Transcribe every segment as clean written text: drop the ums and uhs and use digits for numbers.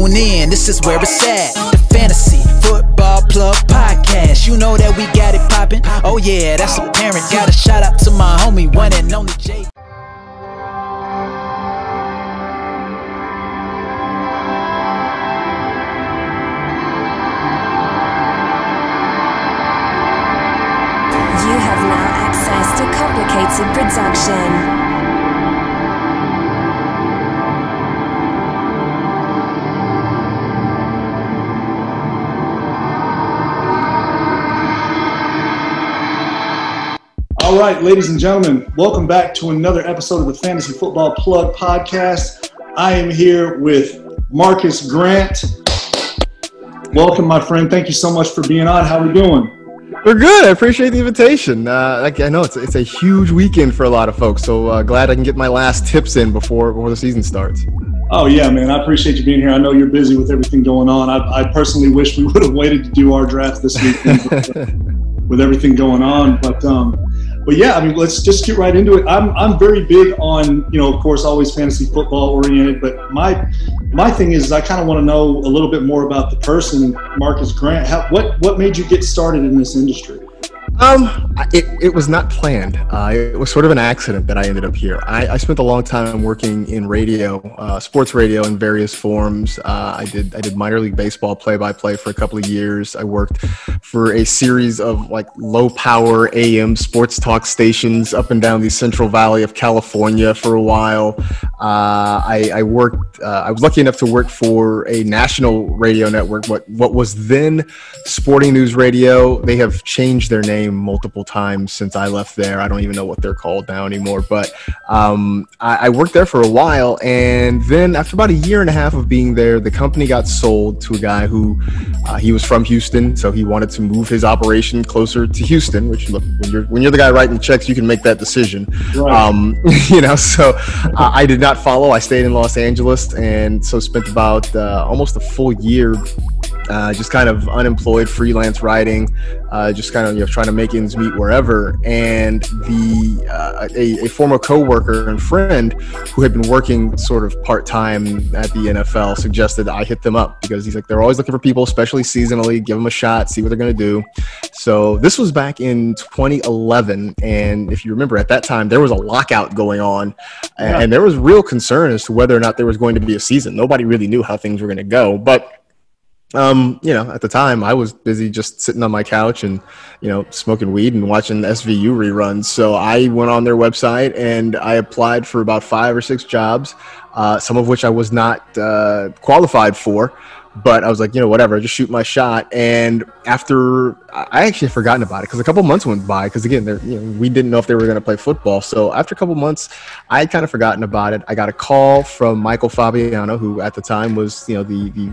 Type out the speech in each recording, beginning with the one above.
tune in, this is where it's at. The Fantasy Football Plug Podcast. You know that we got it poppin'. Oh yeah, that's apparent. Got a shout out to my homie, one and only Jay. You have now access to complicated production. All right, ladies and gentlemen, welcome back to another episode of the Fantasy Football Plug Podcast. I am here with Marcas Grant. Welcome, my friend. Thank you so much for being on. How are we doing? We're good. I appreciate the invitation. I know it's a huge weekend for a lot of folks, so glad I can get my last tips in before the season starts. Oh, yeah, man. I appreciate you being here. I know you're busy with everything going on. I personally wish we would have waited to do our draft this weekend with everything going on. But yeah, I mean, let's just get right into it. I'm very big on, of course, always fantasy football oriented. But my thing is I kind of want to know a little bit more about the person, Marcas Grant. What made you get started in this industry? It was not planned. It was sort of an accident that I ended up here. I spent a long time working in radio, sports radio in various forms. I did minor league baseball play-by-play for a couple of years. I worked for a series of like low power AM sports talk stations up and down the Central Valley of California for a while. I was lucky enough to work for a national radio network, what was then Sporting News Radio. They have changed their name multiple times since I left there. I don't even know what they're called now anymore, but I worked there for a while, and then after about a year and a half of being there, the company got sold to a guy who he was from Houston, so he wanted to move his operation closer to Houston, which, look, when you're the guy writing checks, you can make that decision. Right. So I did not follow. I stayed in Los Angeles, and so spent about almost a full year just kind of unemployed, freelance writing, just kind of trying to make ends meet wherever. And a former coworker and friend who had been working sort of part-time at the NFL suggested I hit them up because he's like, they're always looking for people, especially seasonally. Give them a shot, see what they're going to do. So this was back in 2011, and if you remember, at that time there was a lockout going on, and there was real concern as to whether or not there was going to be a season. Nobody really knew how things were going to go, but at the time I was busy just sitting on my couch and, smoking weed and watching SVU reruns. So I went on their website and I applied for about 5 or 6 jobs, some of which I was not qualified for. But I was like, whatever, just shoot my shot. And after, I actually had forgotten about it because a couple months went by because, again, we didn't know if they were going to play football. So after a couple months, I had kind of forgotten about it. I got a call from Michael Fabiano, who at the time was, the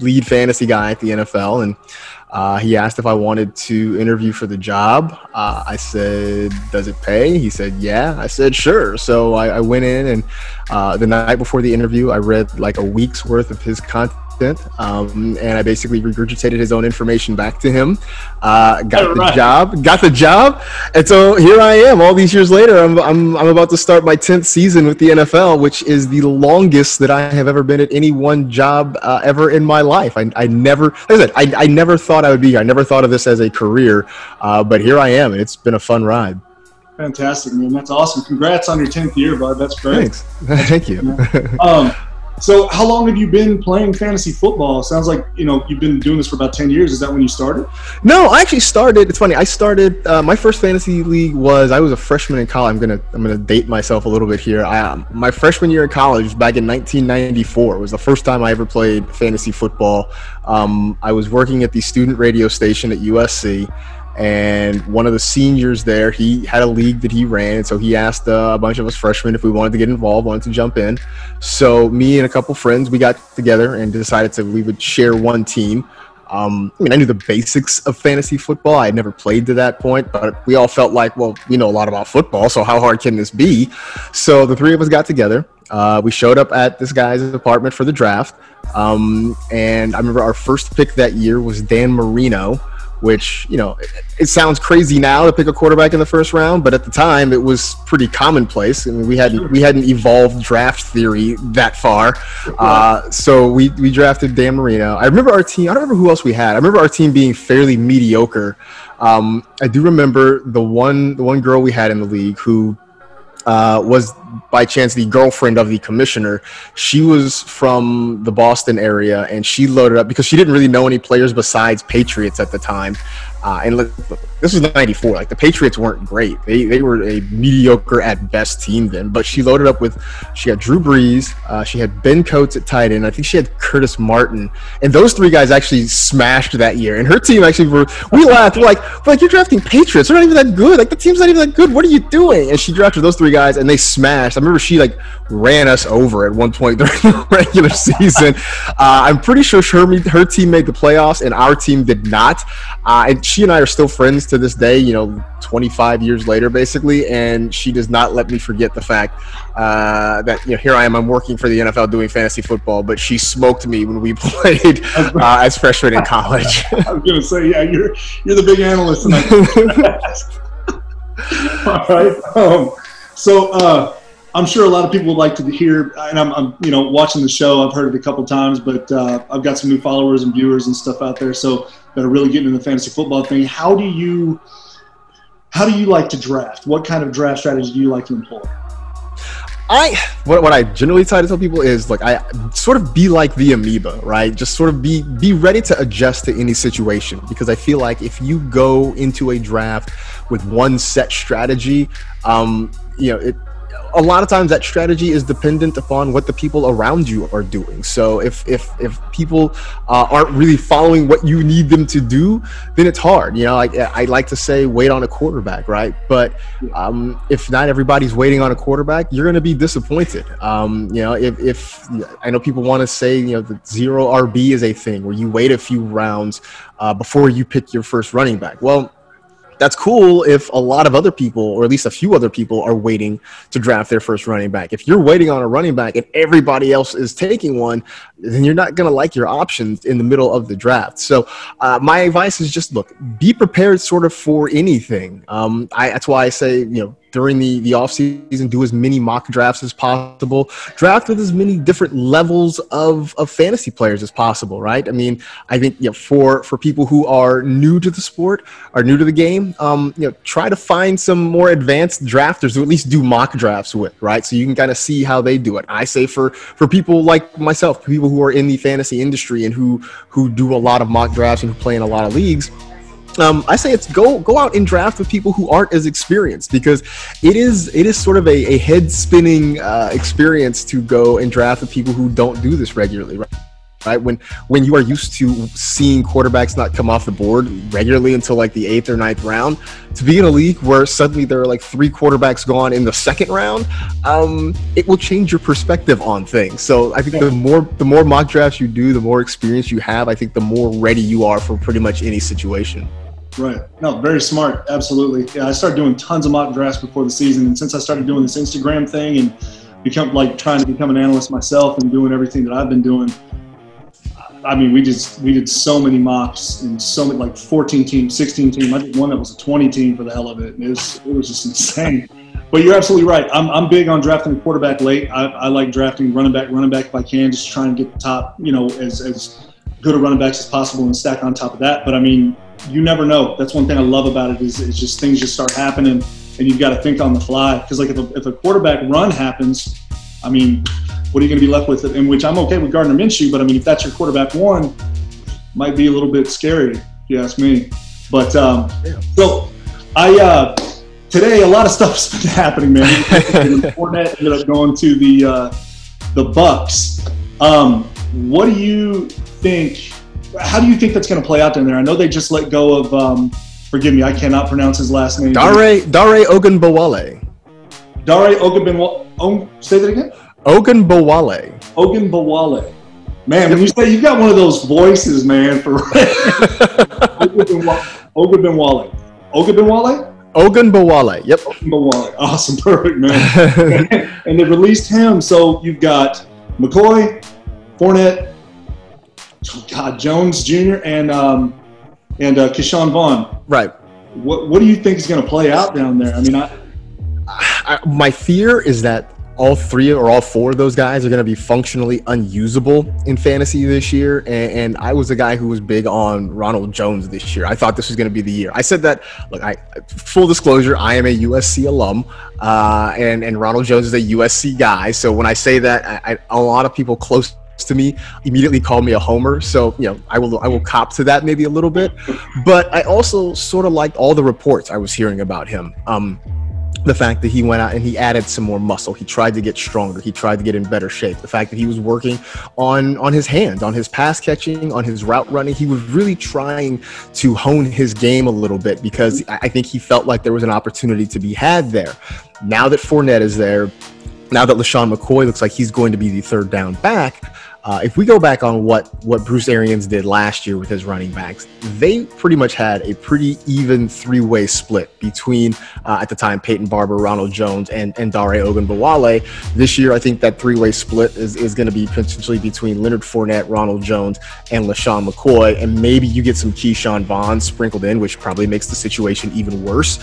lead fantasy guy at the NFL. And he asked if I wanted to interview for the job. I said, does it pay? He said, yeah. I said, sure. So I went in, and the night before the interview, I read like a week's worth of his content. And I basically regurgitated his own information back to him. Got the job, and so here I am. All these years later, I'm about to start my 10th season with the NFL, which is the longest that I have ever been at any one job ever in my life. I never, like I said, I never thought I would be here. I never thought of this as a career, but here I am, and it's been a fun ride. Fantastic, man. That's awesome. Congrats on your 10th year, bud. That's great. Thanks. Thank you. So how long have you been playing fantasy football? Sounds like, you've been doing this for about 10 years. Is that when you started? No, I actually started. It's funny. I started, my first fantasy league I was a freshman in college. I'm going to date myself a little bit here. My freshman year in college was back in 1994. It was the first time I ever played fantasy football. I was working at the student radio station at USC. And one of the seniors there, he had a league that he ran, and so he asked a bunch of us freshmen if we wanted to get involved, wanted to jump in. So me and a couple friends, we got together and decided we would share one team. I knew the basics of fantasy football. I had never played to that point, but we all felt like, well, we know a lot about football, so how hard can this be? So the three of us got together. We showed up at this guy's apartment for the draft, and I remember our first pick that year was Dan Marino, which, you know, it sounds crazy now to pick a quarterback in the first round, but at the time it was pretty commonplace. I mean, we hadn't evolved draft theory that far. So we drafted Dan Marino. I remember our team, I don't remember who else we had. I remember our team being fairly mediocre. I do remember the one girl we had in the league who was by chance the girlfriend of the commissioner. She was from the Boston area, and she loaded up because she didn't really know any players besides Patriots at the time. And look, this was 94. Like, the Patriots weren't great. They were a mediocre at best team then. But she loaded up with, she had Drew Brees, she had Ben Coates at tight end. I think she had Curtis Martin. And those three guys actually smashed that year. And her team actually we laughed. We're like, you're drafting Patriots. They're not even that good. Like, the team's not even that good. What are you doing? And she drafted those three guys, and they smashed. I remember she, like, ran us over at one point during the regular season. I'm pretty sure her team made the playoffs, and our team did not. And she and I are still friends to this day, you know, 25 years later, basically, and she does not let me forget the fact that, you know, here I am, I'm working for the NFL doing fantasy football, but she smoked me when we played as freshmen in college. I was going to say, yeah, you're the big analyst tonight. All right. So I'm sure a lot of people would like to hear, and I'm you know, watching the show. I've heard it a couple times, but I've got some new followers and viewers and stuff out there, so that are really getting into the fantasy football thing. How do you like to draft? What kind of draft strategy do you like to employ? What I generally try to tell people is, like, I sort of be like the amoeba, right? Just sort of be ready to adjust to any situation, because I feel like if you go into a draft with one set strategy, you know, a lot of times that strategy is dependent upon what the people around you are doing. So if people aren't really following what you need them to do, then it's hard. You know, I like to say, wait on a quarterback, right? But if not everybody's waiting on a quarterback, you're going to be disappointed. You know, if I know people want to say, you know, the zero RB is a thing where you wait a few rounds before you pick your first running back. Well, that's cool if a lot of other people, or at least a few other people, are waiting to draft their first running back. If you're waiting on a running back and everybody else is taking one, then you're not going to like your options in the middle of the draft. So my advice is just, look, be prepared sort of for anything. That's why I say, you know, during the off season, do as many mock drafts as possible. Draft with as many different levels of fantasy players as possible, right? I mean, I think, you know, for people who are new to the sport, are new to the game, you know, try to find some more advanced drafters to at least do mock drafts with, right? So you can kind of see how they do it. I say for people like myself, people who are in the fantasy industry and who do a lot of mock drafts and who play in a lot of leagues, I say it's go out and draft with people who aren't as experienced, because it is sort of a head spinning experience to go and draft with people who don't do this regularly, right? When you are used to seeing quarterbacks not come off the board regularly until like the 8th or 9th round, to be in a league where suddenly there are like 3 quarterbacks gone in the 2nd round, it will change your perspective on things. So I think the more mock drafts you do, the more experience you have, I think the more ready you are for pretty much any situation. Right. No, very smart. Absolutely. Yeah, I started doing tons of mock drafts before the season, and since I started doing this Instagram thing and trying to become an analyst myself and doing everything that I've been doing, I mean, we did so many mocks and so many, like 14 team, 16 team. I did one that was a 20 team for the hell of it. And it was just insane. But you're absolutely right. I'm big on drafting a quarterback late. I like drafting running back if I can, just try and get the top, you know, as good a running backs as possible and stack on top of that. But I mean, you never know. That's one thing I love about it is just things just start happening and you've got to think on the fly. Because like if a quarterback run happens, I mean, what are you going to be left with? In which I'm okay with Gardner Minshew, but I mean, if that's your quarterback one, might be a little bit scary, if you ask me. But so today a lot of stuff's been happening, man. Fournette ended up going to the Bucks. What do you think? How do you think that's going to play out down there? I know they just let go of, forgive me, I cannot pronounce his last name. Dare Ogunbowale. Dare Ogunbowale. Say that again? Ogunbowale. Ogunbowale. Man, when you say, you've got one of those voices, man, for Ogunbowale. Ogunbowale? Ogunbowale, yep. Ogunbowale. Awesome, perfect, man. And they released him, so you've got McCoy, Fournette, Jones Jr., and and Keyshawn Vaughn. Right. What do you think is going to play out down there? I mean, my fear is that all three or all four of those guys are going to be functionally unusable in fantasy this year. And I was a guy who was big on Ronald Jones this year. I thought this was going to be the year. I said that, look, full disclosure, I am a USC alum, and Ronald Jones is a USC guy. So when I say that, a lot of people close to me immediately call me a homer. So, I will cop to that maybe a little bit. But I also sort of liked all the reports I was hearing about him. The fact that he went out and he added some more muscle. He tried to get stronger. He tried to get in better shape. The fact that he was working on his hands, on his pass catching, on his route running. He was really trying to hone his game a little bit because I think he felt like there was an opportunity to be had there. Now that Fournette is there, now that LaShawn McCoy looks like he's going to be the third down back, if we go back on what Bruce Arians did last year with his running backs, they pretty much had a pretty even three-way split between, at the time, Peyton Barber, Ronald Jones, and Dare Ogunbowale. This year, I think that three-way split is going to be potentially between Leonard Fournette, Ronald Jones, and LaShawn McCoy, and maybe you get some Keyshawn Vaughn sprinkled in, which probably makes the situation even worse.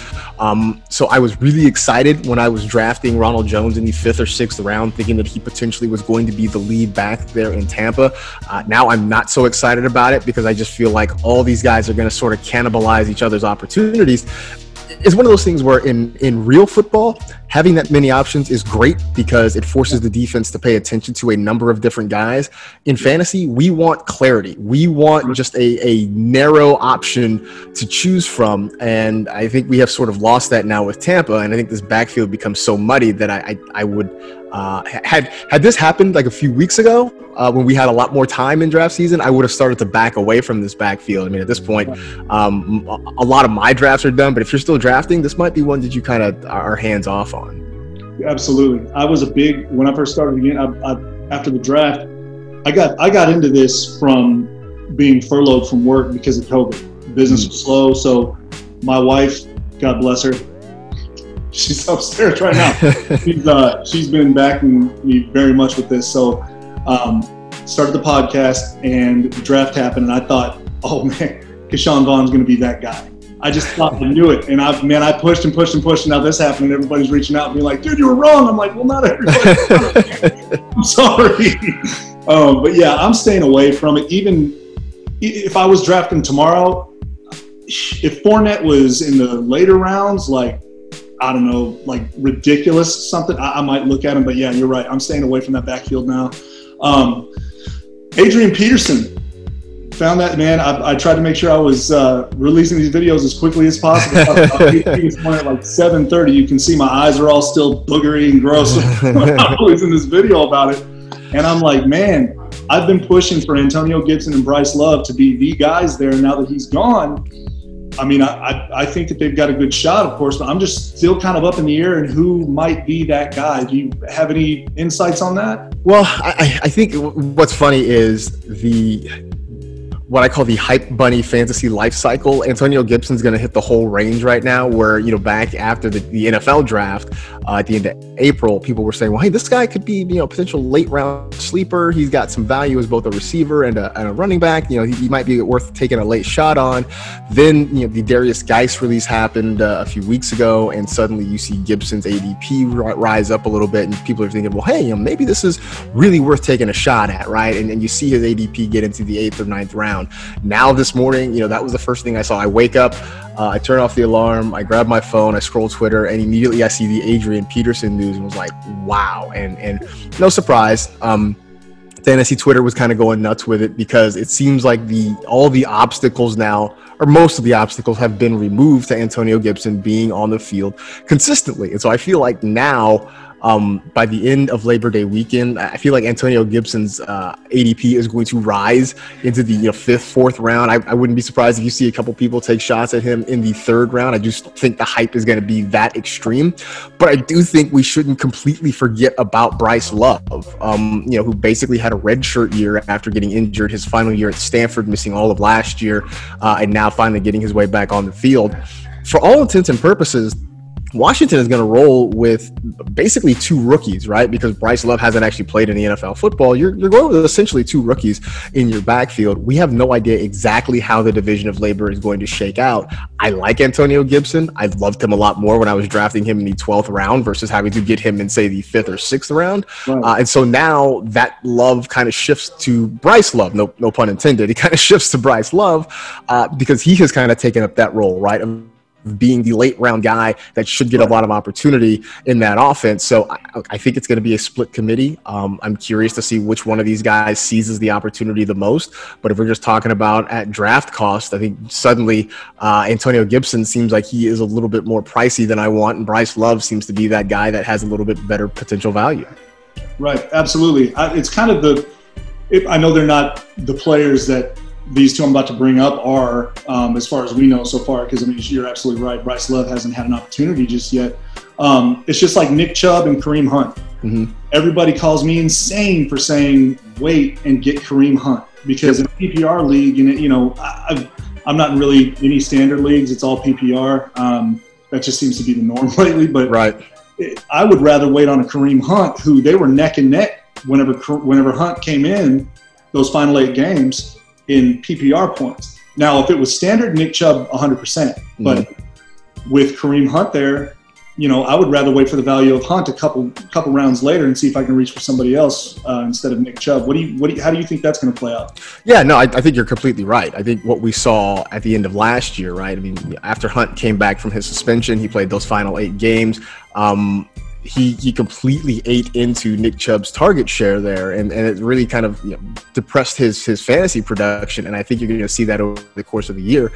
So I was really excited when I was drafting Ronald Jones in the 5th or 6th round, thinking that he potentially was going to be the lead back there in Tampa. Now I'm not so excited about it because I just feel like all these guys are going to sort of cannibalize each other's opportunities. It's one of those things where in real football, having that many options is great because it forces the defense to pay attention to a number of different guys. In fantasy, we want clarity. We want just a narrow option to choose from. And I think we have sort of lost that now with Tampa. And I think this backfield becomes so muddy that I would, had this happened like a few weeks ago, when we had a lot more time in draft season, I would have started to back away from this backfield. I mean, at this point, a lot of my drafts are done, but if you're still drafting, this might be one that you kind of are hands off on. Absolutely. I was when I first started again, after the draft, I got into this from being furloughed from work because of COVID. Business was slow. So my wife, God bless her, she's upstairs right now. She's been backing me very much with this. So, started the podcast and the draft happened, and I thought, oh man, Keyshawn Vaughn's going to be that guy. I just thought I knew it, and I pushed and pushed and pushed, and now this happened, and everybody's reaching out and being like, dude, you were wrong. I'm like, well, not everybody. I'm sorry. But yeah, I'm staying away from it. Even if I was drafting tomorrow, if Fournette was in the later rounds, like, I don't know, like ridiculous something, I might look at him. But yeah, you're right. I'm staying away from that backfield now. Adrian Peterson, found that, man. I tried to make sure I was releasing these videos as quickly as possible. This morning at like 7:30. You can see my eyes are all still boogery and gross when I'm releasing this video about it. And I'm like, man, I've been pushing for Antonio Gibson and Bryce Love to be the guys there. Now that he's gone, I mean, I think that they've got a good shot, of course, but I'm just still kind of up in the air and who might be that guy. Do you have any insights on that? Well, I think what's funny is what I call the hype bunny fantasy life cycle. Antonio Gibson's going to hit the whole range right now where, back after the NFL draft at the end of April, people were saying, well, hey, this guy could be, potential late round sleeper. He's got some value as both a receiver and a running back. He might be worth taking a late shot on. Then, the Darius Geis release happened a few weeks ago, and suddenly you see Gibson's ADP rise up a little bit, and people are thinking, well, hey, maybe this is really worth taking a shot at, right? And you see his ADP get into the 8th or 9th round. Now this morning, that was the first thing I saw. I wake up, I turn off the alarm, I grab my phone, I scroll Twitter, and immediately I see the Adrian Peterson news and was like, wow. And no surprise, fantasy Twitter was kind of going nuts with it because it seems like all the obstacles now, or most of the obstacles, have been removed to Antonio Gibson being on the field consistently. And so I feel like now, by the end of Labor Day weekend, I feel like Antonio Gibson's ADP is going to rise into the 5th, 4th round. I wouldn't be surprised if you see a couple people take shots at him in the 3rd round. I just think the hype is going to be that extreme. But I do think we shouldn't completely forget about Bryce Love, who basically had a redshirt year after getting injured his final year at Stanford, missing all of last year, and now finally getting his way back on the field. For all intents and purposes, Washington is going to roll with basically two rookies, right? Because Bryce Love hasn't actually played in the NFL football. You're going with essentially two rookies in your backfield. We have no idea exactly how the division of labor is going to shake out. I like Antonio Gibson. I loved him a lot more when I was drafting him in the 12th round versus having to get him in, say, the 5th or 6th round. Right. And so now that love kind of shifts to Bryce Love. No pun intended. He kind of shifts to Bryce Love because he has kind of taken up that role, right? Being the late round guy that should get a lot of opportunity in that offense. So I think it's going to be a split committee. I'm curious to see which one of these guys seizes the opportunity the most. But if we're just talking about at draft cost, I think suddenly Antonio Gibson seems like he is a little bit more pricey than I want. And Bryce Love seems to be that guy that has a little bit better potential value. Right. Absolutely. It's kind of I know they're not the players that these two I'm about to bring up are, as far as we know so far, because I mean, you're absolutely right. Bryce Love hasn't had an opportunity just yet. It's just like Nick Chubb and Kareem Hunt. Mm-hmm. Everybody calls me insane for saying wait and get Kareem Hunt because in a PPR league, and you know, I'm not in really any standard leagues. It's all PPR. That just seems to be the norm lately. But right. I would rather wait on a Kareem Hunt, who they were neck and neck whenever Hunt came in those final 8 games. In PPR points. Now, if it was standard, Nick Chubb 100%. But with Kareem Hunt there, you know, I would rather wait for the value of Hunt a couple rounds later and see if I can reach for somebody else instead of Nick Chubb. How do you think that's going to play out? Yeah, no, I think you're completely right. I think what we saw at the end of last year, right? I mean, after Hunt came back from his suspension, he played those final 8 games. He completely ate into Nick Chubb's target share there, and it really kind of depressed his fantasy production. And I think you're going to see that over the course of the year.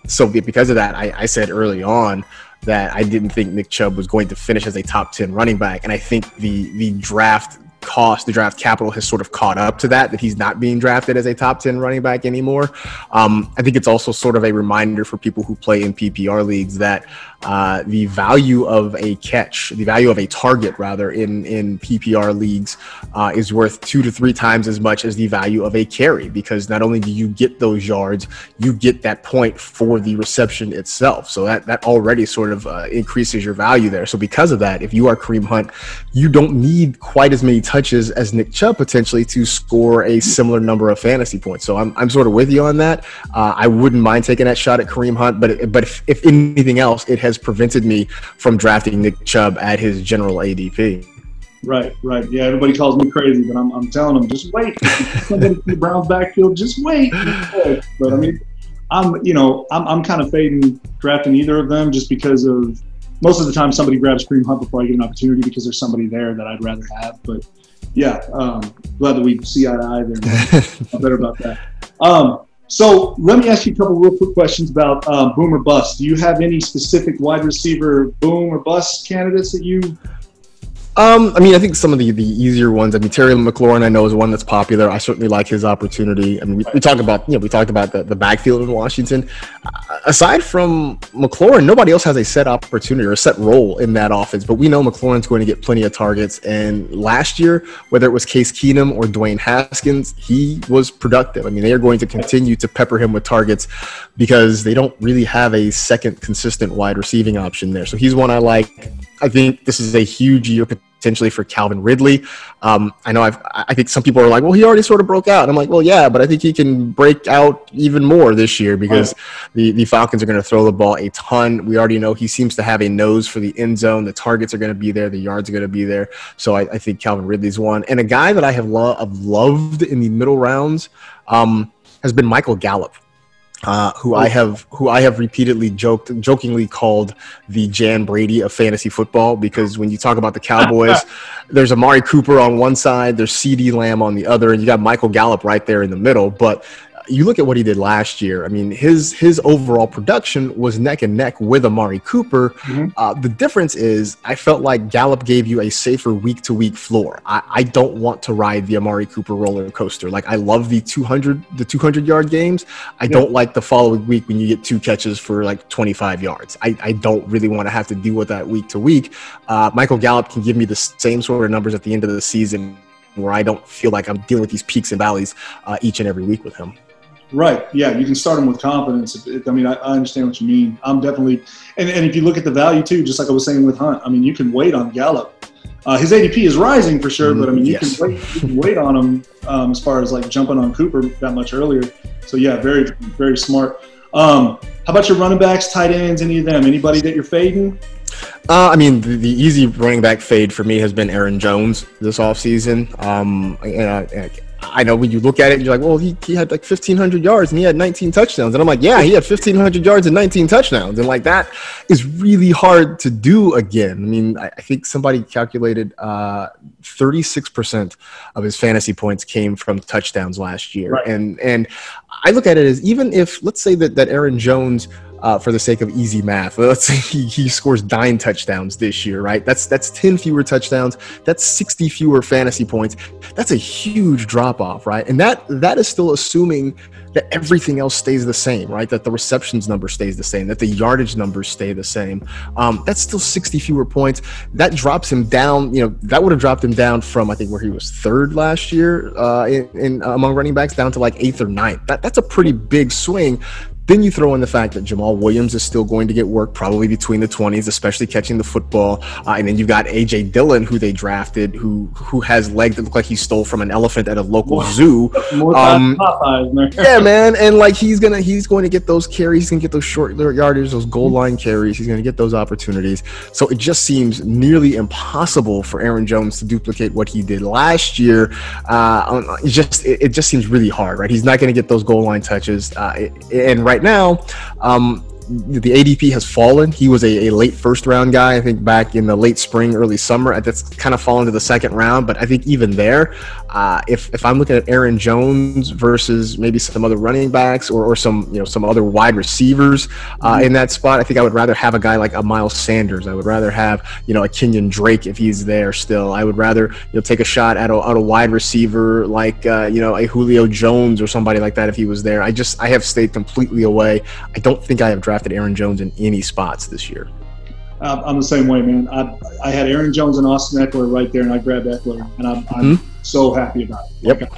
So because of that, I said early on that I didn't think Nick Chubb was going to finish as a top 10 running back, and I think the draft cost, the draft capital has sort of caught up to that he's not being drafted as a top 10 running back anymore. I think it's also sort of a reminder for people who play in PPR leagues that the value of a catch, the value of a target rather in PPR leagues is worth 2 to 3 times as much as the value of a carry, because not only do you get those yards, you get that point for the reception itself. So that already sort of increases your value there. So because of that, if you are Kareem Hunt, you don't need quite as many touches as Nick Chubb potentially to score a similar number of fantasy points. So I'm sort of with you on that. I wouldn't mind taking that shot at Kareem Hunt, but if anything else, it has prevented me from drafting Nick Chubb at his general ADP. Right. Yeah, everybody calls me crazy, but I'm telling them, just wait. Somebody from the Browns backfield, just wait. But I mean, I'm kind of fading drafting either of them just because of most of the time somebody grabs Kareem Hunt before I get an opportunity because there's somebody there that I'd rather have. But yeah, glad that we see eye to eye there. I'm better about that. So let me ask you a couple real quick questions about boom or bust. Do you have any specific wide receiver boom or bust candidates that you? I mean, I think some of the easier ones. I mean, Terry McLaurin, I know, is one that's popular. I certainly like his opportunity. I mean, we talked about the backfield in Washington. Aside from McLaurin, nobody else has a set opportunity or a set role in that offense. But we know McLaurin's going to get plenty of targets. And last year, whether it was Case Keenum or Dwayne Haskins, he was productive. I mean, they are going to continue to pepper him with targets because they don't really have a second consistent wide receiving option there. So he's one I like. I think this is a huge year potentially for Calvin Ridley. I know I think some people are like, well, he already sort of broke out. And I'm like, well, yeah, but I think he can break out even more this year because the Falcons are going to throw the ball a ton. We already know he seems to have a nose for the end zone. The targets are going to be there. The yards are going to be there. So I think Calvin Ridley's one. And a guy that I have loved in the middle rounds has been Michael Gallup. Who I have repeatedly jokingly called the Jan Brady of fantasy football, because when you talk about the Cowboys, there's Amari Cooper on one side, there's CeeDee Lamb on the other, and you got Michael Gallup right there in the middle. But you look at what he did last year. I mean, his overall production was neck and neck with Amari Cooper. Mm-hmm. The difference is I felt like Gallup gave you a safer week-to-week floor. I don't want to ride the Amari Cooper roller coaster. Like, I love the 200-yard games. I don't like the following week when you get 2 catches for like 25 yards. I don't really want to have to deal with that week to week. Michael Gallup can give me the same sort of numbers at the end of the season where I don't feel like I'm dealing with these peaks and valleys each and every week with him. Right. Yeah, you can start him with confidence. I mean, I understand what you mean. I'm definitely, and if you look at the value too, just like I was saying with Hunt, I mean, you can wait on Gallup. His ADP is rising for sure, but I mean, you can wait on him as far as like jumping on Cooper that much earlier. So yeah, very, very smart. How about your running backs, tight ends, any of them? Anybody that you're fading? I mean, the easy running back fade for me has been Aaron Jones this offseason. I know when you look at it, you're like, well, he had like 1,500 yards and he had 19 touchdowns. And I'm like, yeah, he had 1,500 yards and 19 touchdowns. And like, that is really hard to do again. I mean, I think somebody calculated 36% of his fantasy points came from touchdowns last year. Right. And I look at it as, even if, let's say that Aaron Jones, for the sake of easy math, let's say he scores 9 touchdowns this year, right? That's 10 fewer touchdowns. That's 60 fewer fantasy points. That's a huge drop off, right? And that is still assuming that everything else stays the same, right? That the receptions number stays the same, that the yardage numbers stay the same. That's still 60 fewer points. That drops him down. That would have dropped him down from, I think, where he was 3rd last year in among running backs, down to like 8th or 9th. That's a pretty big swing. Then you throw in the fact that Jamal Williams is still going to get work, probably between the 20s, especially catching the football. And then you've got A.J. Dillon, who they drafted, who has legs that look like he stole from an elephant at a local zoo. Yeah, man. And like he's going to get those carries, he's going to get those short yardage, those goal line carries. He's going to get those opportunities. So it just seems nearly impossible for Aaron Jones to duplicate what he did last year. It just seems really hard, right? He's not going to get those goal line touches. And right now, the ADP has fallen. He was a late first round guy, I think, back in the late spring, early summer. That's kind of fallen to the second round. But I think even there, if I'm looking at Aaron Jones versus maybe some other running backs or some other wide receivers in that spot, I think I would rather have a guy like a Miles Sanders. I would rather have a Kenyon Drake if he's there still. I would rather take a shot at a wide receiver like a Julio Jones or somebody like that if he was there. I have stayed completely away. I don't think I have drafted Aaron Jones in any spots this year. I'm the same way, man. I had Aaron Jones and Austin Eckler right there, and I grabbed Eckler, and I'm so happy about it. Yep.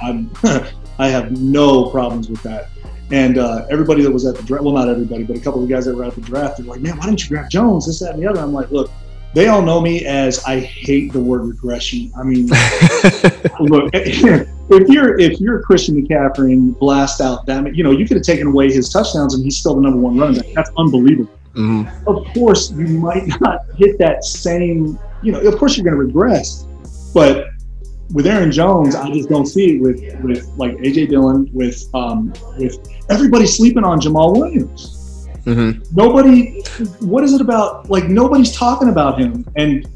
I have no problems with that. And everybody that was at the draft, well, not everybody, but a couple of guys that were at the draft, they're like, man, why didn't you draft Jones, this, that, and the other? I'm like, look, they all know me as I hate the word regression. I mean, look, if you're Christian McCaffrey and blast out that, you could have taken away his touchdowns and he's still the number 1 running back. That's unbelievable. Mm-hmm. Of course, you might not hit that same, of course you're going to regress. But with Aaron Jones, I just don't see it with like A.J. Dillon, with everybody sleeping on Jamal Williams. Mm-hmm. Nobody, what is it about? Like, nobody's talking about him, and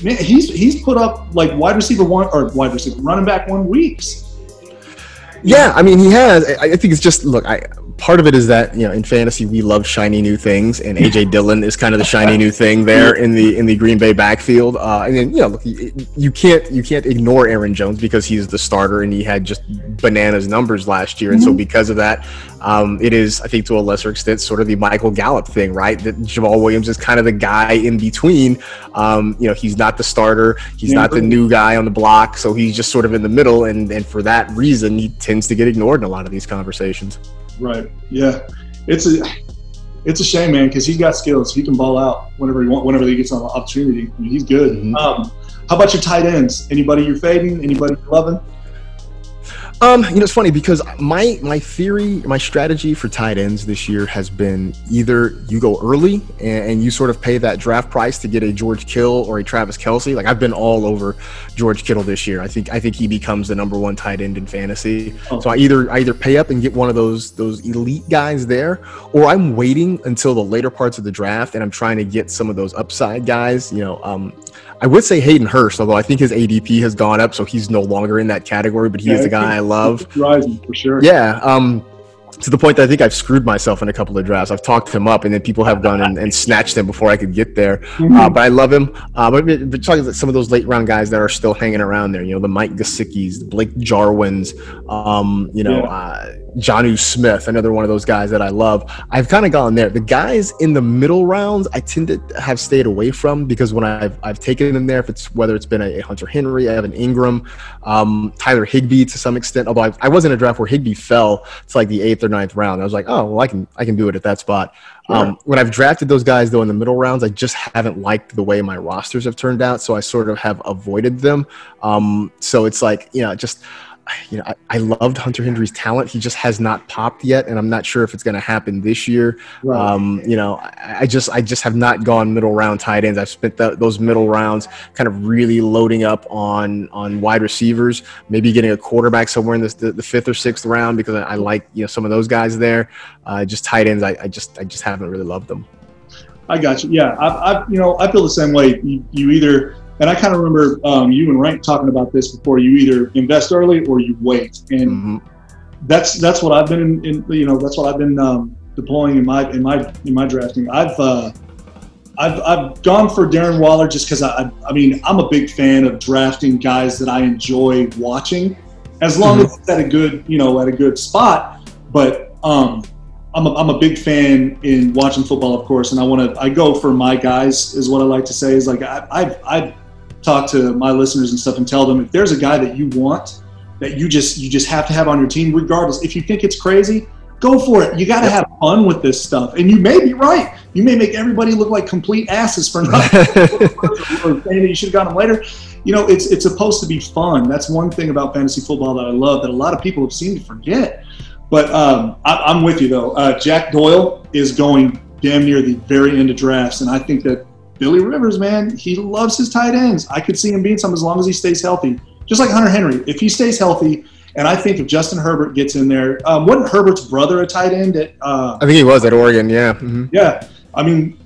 man, he's put up like running back 1 weeks. Yeah, I mean, he has. I think it's just, look, part of it is that, in fantasy we love shiny new things, and A.J. Dillon is kind of the shiny new thing there in the Green Bay backfield. And then look, you can't ignore Aaron Jones because he's the starter and he had just bananas numbers last year, and so because of that, it is, I think, to a lesser extent, sort of the Michael Gallup thing, right? That Jamal Williams is kind of the guy in between. He's not the starter, he's not the new guy on the block, so he's just sort of in the middle, and for that reason, he tends to get ignored in a lot of these conversations. Right. Yeah. It's a shame, man, because he's got skills. He can ball out whenever he gets an opportunity. I mean, he's good. Mm-hmm. How about your tight ends? Anybody you're fading? Anybody you're loving? It's funny because my strategy for tight ends this year has been either you go early and you sort of pay that draft price to get a George Kittle or a Travis Kelce. Like, I've been all over George Kittle this year. I think he becomes the number 1 tight end in fantasy. Oh. So I either pay up and get one of those elite guys there, or I'm waiting until the later parts of the draft and I'm trying to get some of those upside guys. I would say Hayden Hurst, although I think his ADP has gone up, so he's no longer in that category, but he is the guy I love. Rising for sure. Yeah. To the point that I think I've screwed myself in a couple of drafts. I've talked him up, and then people have gone and snatched him before I could get there. But I love him. But talking about some of those late round guys that are still hanging around there, the Mike Gesicki's, the Blake Jarwins, Jonnu Smith, another one of those guys that I love. I've kind of gone there. The guys in the middle rounds, I tend to have stayed away from, because when I've taken them there, whether it's been a Hunter Henry, Evan Ingram, Tyler Higbee to some extent. Although I was in a draft where Higbee fell to like the 8th or 9th round. I was like, oh, well, I can do it at that spot. When I've drafted those guys though in the middle rounds, I just haven't liked the way my rosters have turned out, so I sort of have avoided them. So it's like, I loved Hunter Henry's talent. He just has not popped yet, and I'm not sure if it's going to happen this year. Right. I just have not gone middle round tight ends. I've spent those middle rounds kind of really loading up on wide receivers, maybe getting a quarterback somewhere in the 5th or 6th round, because I like some of those guys there. Just tight ends, I just haven't really loved them. I got you. Yeah, I feel the same way. You either. And I kind of remember you and Rank talking about this before. You either invest early or you wait, and that's what I've been that's what I've been deploying in my drafting. I've gone for Darren Waller just because I'm a big fan of drafting guys that I enjoy watching, as long as it's at a good spot. But I'm a big fan in watching football, of course, and I go for my guys, is what I like to say. Is like I talk to my listeners and stuff and tell them, if there's a guy that you want, that you just have to have on your team, regardless. If you think it's crazy, go for it. You got to have fun with this stuff. And you may be right. You may make everybody look like complete asses for nothing, or saying that you should have gotten them later. It's supposed to be fun. That's one thing about fantasy football that I love, that a lot of people have seemed to forget. But I'm with you, though. Jack Doyle is going damn near the very end of drafts, and I think that Billy Rivers, man, he loves his tight ends. I could see him being some as long as he stays healthy. Just like Hunter Henry, if he stays healthy, and I think if Justin Herbert gets in there, wasn't Herbert's brother a tight end at? I think he was at Oregon. Yeah. Mm-hmm. Yeah. I mean,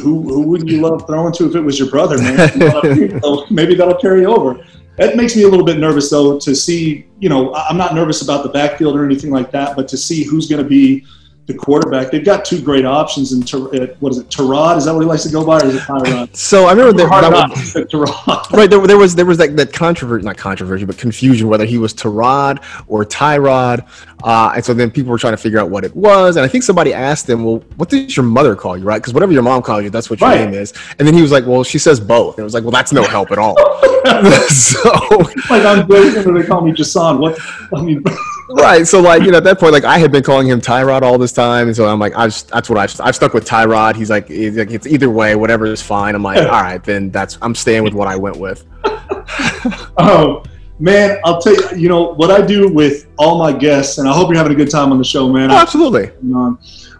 who wouldn't you love throwing to if it was your brother, man? So maybe that'll carry over. That makes me a little bit nervous, though, to see. I'm not nervous about the backfield or anything like that, but to see who's going to be the quarterback. They've got two great options in what is it, Tyrod? Is that what he likes to go by, or is it Tyrod? So I remember Tyrod. Right, there was that controversy, not controversy, but confusion whether he was Tyrod or Tyrod. And so then people were trying to figure out what it was. And I think somebody asked him, well, what does your mother call you, right? Because whatever your mom calls you, that's what your name is. And then he was like, well, she says both. And it was like, well, that's no help at all. So like, I'm grateful that they call me Jason. Right. So at that point, I had been calling him Tyrod all this time. And so I'm like, I've stuck with Tyrod. He's like, it's either way, whatever is fine. I'm like, all right, then I'm staying with what I went with. Oh, man, I'll tell you, what I do with all my guests, and I hope you're having a good time on the show, man. Oh, absolutely.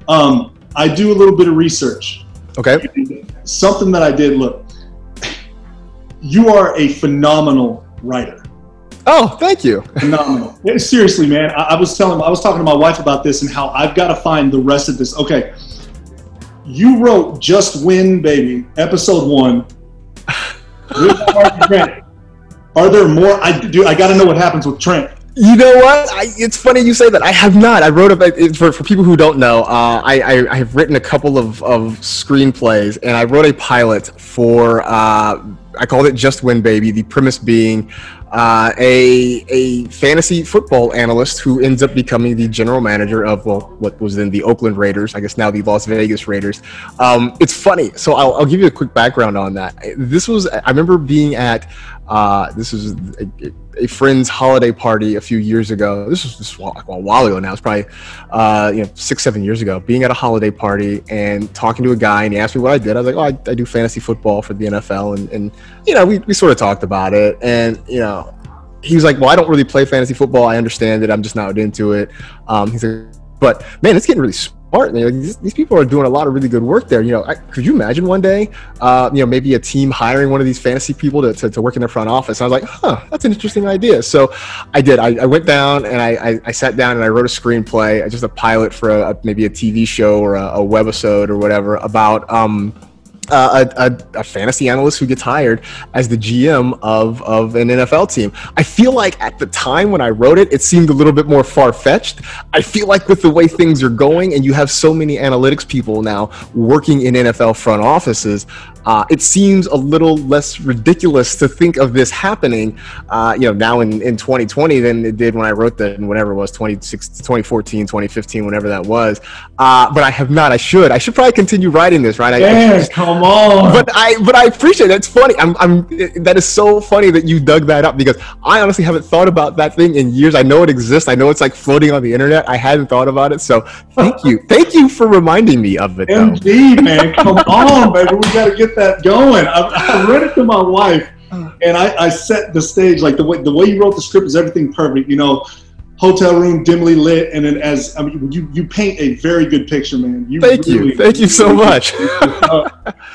I do a little bit of research. Okay. Something that I did, look, you are a phenomenal writer. Oh, thank you. Phenomenal. Seriously, man. I was talking to my wife about this and how I've got to find the rest of this. Okay. You wrote Just Win, Baby, episode 1. Are there more? I got to know what happens with Trent. You know what? It's funny you say that. I have not. I wrote for people who don't know. I have written a couple of screenplays, and I wrote a pilot for. I called it Just Win, Baby. The premise being a fantasy football analyst who ends up becoming the general manager of what was then the Oakland Raiders, I guess now the Las Vegas Raiders. It's funny. So I'll give you a quick background on that. I remember being at this was a friend's holiday party a few years ago. This was just a while ago now. It's probably 6-7 years ago. Being at a holiday party and talking to a guy, and he asked me what I did. I was like, I do fantasy football for the NFL, and we sort of talked about it, and he was like, well, I don't really play fantasy football. I understand it. I'm just not into it. He's like, but man, it's getting really smart. These people are doing a lot of really good work there. Could you imagine one day, maybe a team hiring one of these fantasy people to work in their front office? And I was like, that's an interesting idea. So I did. I went down and I sat down and I wrote a screenplay, just a pilot for maybe a TV show or a webisode or whatever about a fantasy analyst who gets hired as the GM of an NFL team. I feel like at the time when I wrote it, it seemed a little bit more far-fetched. I feel like with the way things are going, and you have so many analytics people now working in NFL front offices, it seems a little less ridiculous to think of this happening, now in 2020 than it did when I wrote that in whatever it was, 2014, 2015, whenever that was. But I have not. I should probably continue writing this, right? Come on. But I appreciate it. It's funny. That is so funny that you dug that up, because I honestly haven't thought about that thing in years. I know it exists. I know it's like floating on the internet. I hadn't thought about it. So thank you for reminding me of it. MD, man, come on, baby. We got to get that going. I read it to my wife, and I set the stage, like the way you wrote the script is everything perfect. Hotel room dimly lit, and then you paint a very good picture, man. Thank you so much.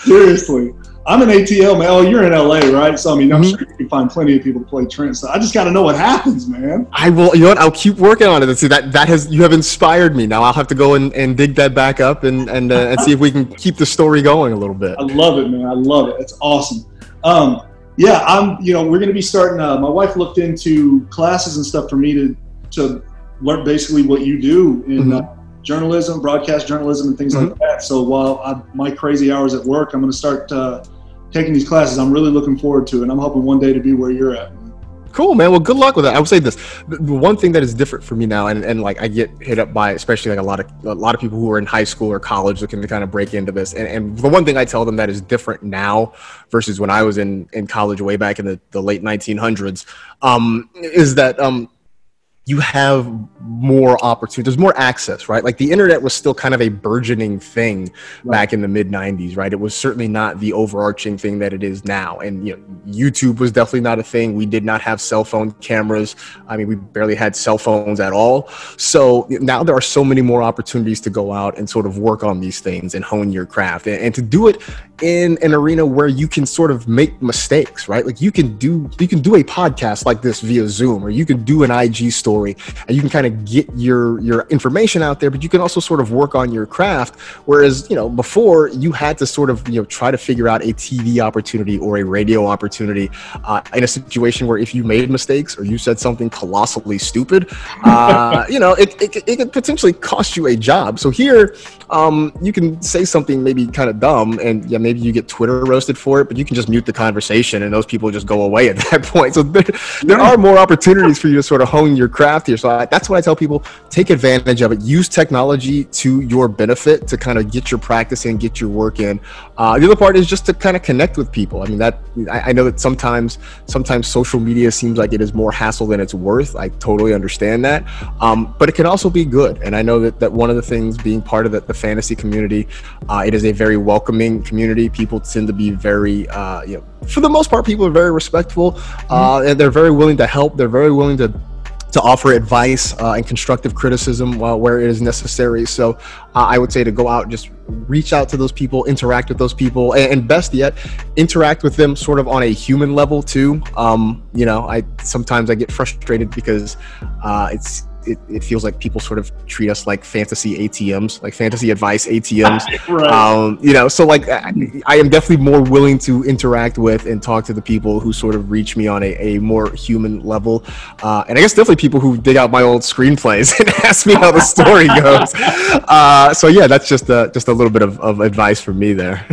Seriously. I'm in ATL, man. Oh, you're in LA, right? So, I'm sure you can find plenty of people to play Trent. So I just got to know what happens, man. I will. You know what? I'll keep working on it. And see, you have inspired me. Now I'll have to go and dig that back up and see if we can keep the story going a little bit. I love it, man. I love it. It's awesome. We're going to be starting. My wife looked into classes and stuff for me to learn basically what you do in journalism, broadcast journalism, and things like that. So while my crazy hours at work, I'm going to start taking these classes. I'm really looking forward to it, and I'm hoping one day to be where you're at. Cool, man. Well, good luck with that. I would say this: the one thing that is different for me now, and like I get hit up by, especially like a lot of people who are in high school or college looking to kind of break into this. And the one thing I tell them that is different now versus when I was in college way back in the late 1900s, is that you have more opportunity. There's more access, right? Like the internet was still kind of a burgeoning thing back in the mid 90s, right? It was certainly not the overarching thing that it is now. And YouTube was definitely not a thing. We did not have cell phone cameras. I mean, we barely had cell phones at all. So now there are so many more opportunities to go out and sort of work on these things and hone your craft, and to do it in an arena where you can sort of make mistakes, right? Like you can do a podcast like this via Zoom, or you can do an IG story, and you can kind of get your information out there, but you can also sort of work on your craft. Whereas, before you had to sort of, try to figure out a TV opportunity or a radio opportunity in a situation where if you made mistakes or you said something colossally stupid, it could potentially cost you a job. So here, you can say something maybe kind of dumb, and maybe you get Twitter roasted for it, but you can just mute the conversation and those people just go away at that point. So there are more opportunities for you to sort of hone your craft here. So that's what I tell people: take advantage of it. Use technology to your benefit to kind of get your practice in, get your work in. The other part is just to kind of connect with people. I mean, I know that sometimes social media seems like it is more hassle than it's worth. I totally understand that, but it can also be good. And I know that one of the things, being part of the fantasy community, it is a very welcoming community. People tend to be very, for the most part, people are very respectful, and they're very willing to help. They're very willing to offer advice and constructive criticism where it is necessary. So I would say to go out and just reach out to those people, interact with those people, and best yet, interact with them sort of on a human level too. Sometimes I get frustrated because it feels like people sort of treat us like fantasy ATMs, like fantasy advice ATMs. Right. So like I am definitely more willing to interact with and talk to the people who sort of reach me on a more human level. And I guess definitely people who dig out my old screenplays and ask me how the story goes. So yeah, that's just a little bit of advice from me there.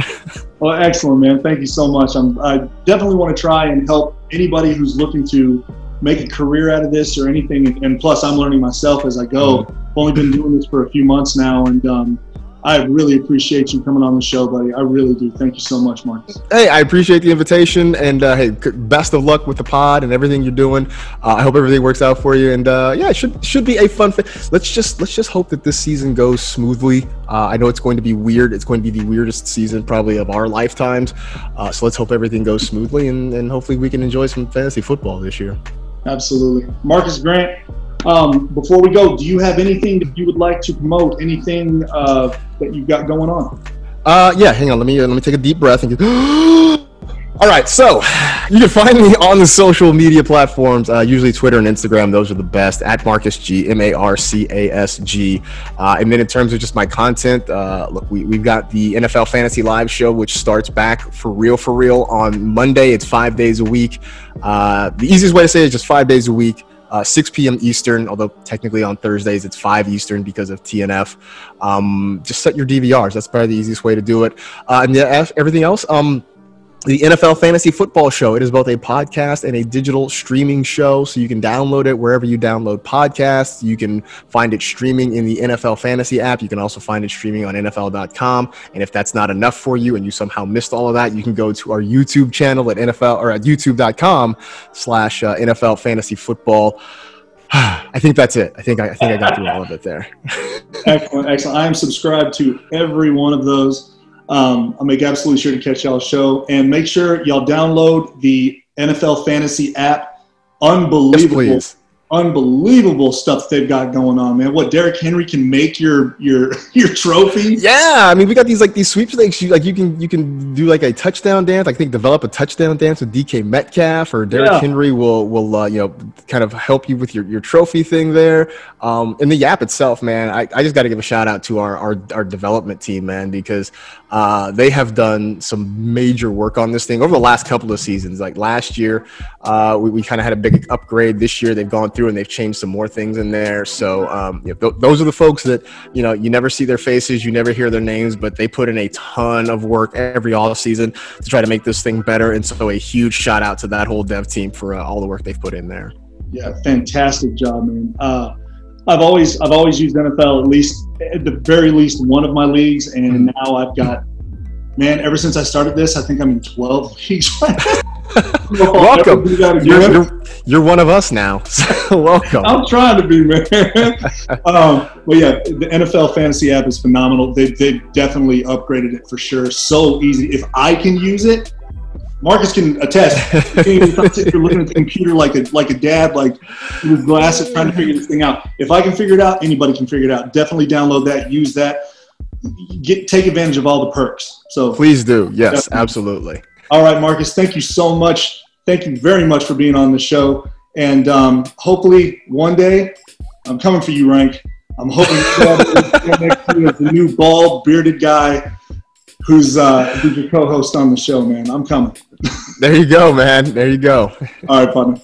Well, excellent, man. Thank you so much. I definitely want to try and help anybody who's looking to make a career out of this or anything. And plus, I'm learning myself as I go. I've only been doing this for a few months now, and I really appreciate you coming on the show, buddy. I really do. Thank you so much, Marcus. Hey, I appreciate the invitation, and hey, best of luck with the pod and everything you're doing. I hope everything works out for you, and it should be a fun thing. Let's just hope that this season goes smoothly. I know it's going to be weird. It's going to be the weirdest season probably of our lifetimes. So let's hope everything goes smoothly, and hopefully we can enjoy some fantasy football this year. Absolutely. Marcus Grant, before we go, do you have anything that you would like to promote? Anything that you've got going on? Yeah, hang on. Let me take a deep breath and get all right, so you can find me on the social media platforms, usually Twitter and Instagram. Those are the best, at Marcus G, MarCasG. And then in terms of just my content, look, we've got the NFL Fantasy Live show, which starts back for real on Monday. It's 5 days a week. The easiest way to say it is just 5 days a week. 6 p.m. Eastern, although technically on Thursdays it's 5 Eastern because of TNF. Just set your DVRs. That's probably the easiest way to do it. And everything else, the NFL Fantasy Football Show. It is both a podcast and a digital streaming show, so you can download it wherever you download podcasts. You can find it streaming in the NFL Fantasy app. You can also find it streaming on NFL.com. And if that's not enough for you and you somehow missed all of that, you can go to our YouTube channel at NFL or at youtube.com/NFL Fantasy Football. I think that's it. I think I got through all of it there. Excellent, excellent. I am subscribed to every one of those. I'll make absolutely sure to catch y'all's show, and make sure y'all download the NFL Fantasy app. Unbelievable, yes, unbelievable stuff they've got going on, man. What Derrick Henry can make your trophy. Yeah, I mean, we got these sweepstakes. You can do like a touchdown dance. I think develop a touchdown dance with DK Metcalf, or Derrick Henry will kind of help you with your trophy thing there. And the app itself, man, I just got to give a shout out to our development team, man, because they have done some major work on this thing over the last couple of seasons. Like last year, we kind of had a big upgrade. This year, they've gone through and they've changed some more things in there. So those are the folks that you never see their faces, you never hear their names, but they put in a ton of work every off season to try to make this thing better. And so a huge shout out to that whole dev team for all the work they've put in there. Yeah, fantastic job, man. I've always used NFL at the very least one of my leagues, and now I've got, man, ever since I started this, I think I'm in 12 leagues. Welcome. You're one of us now. So welcome. I'm trying to be, man. Well, yeah, the NFL Fantasy app is phenomenal. They've definitely upgraded it for sure. So easy. If I can use it, Marcus can attest. If you're looking at the computer like a dad, like with glasses, trying to figure this thing out. If I can figure it out, anybody can figure it out. Definitely download that, use that, take advantage of all the perks. So please do. Yes, definitely. Absolutely. All right, Marcus, thank you so much. Thank you very much for being on the show. And hopefully one day, I'm coming for you, Rank. I'm hoping next to you is the new bald, bearded guy who's your co-host on the show, man. I'm coming. There you go, man. There you go. All right, partner.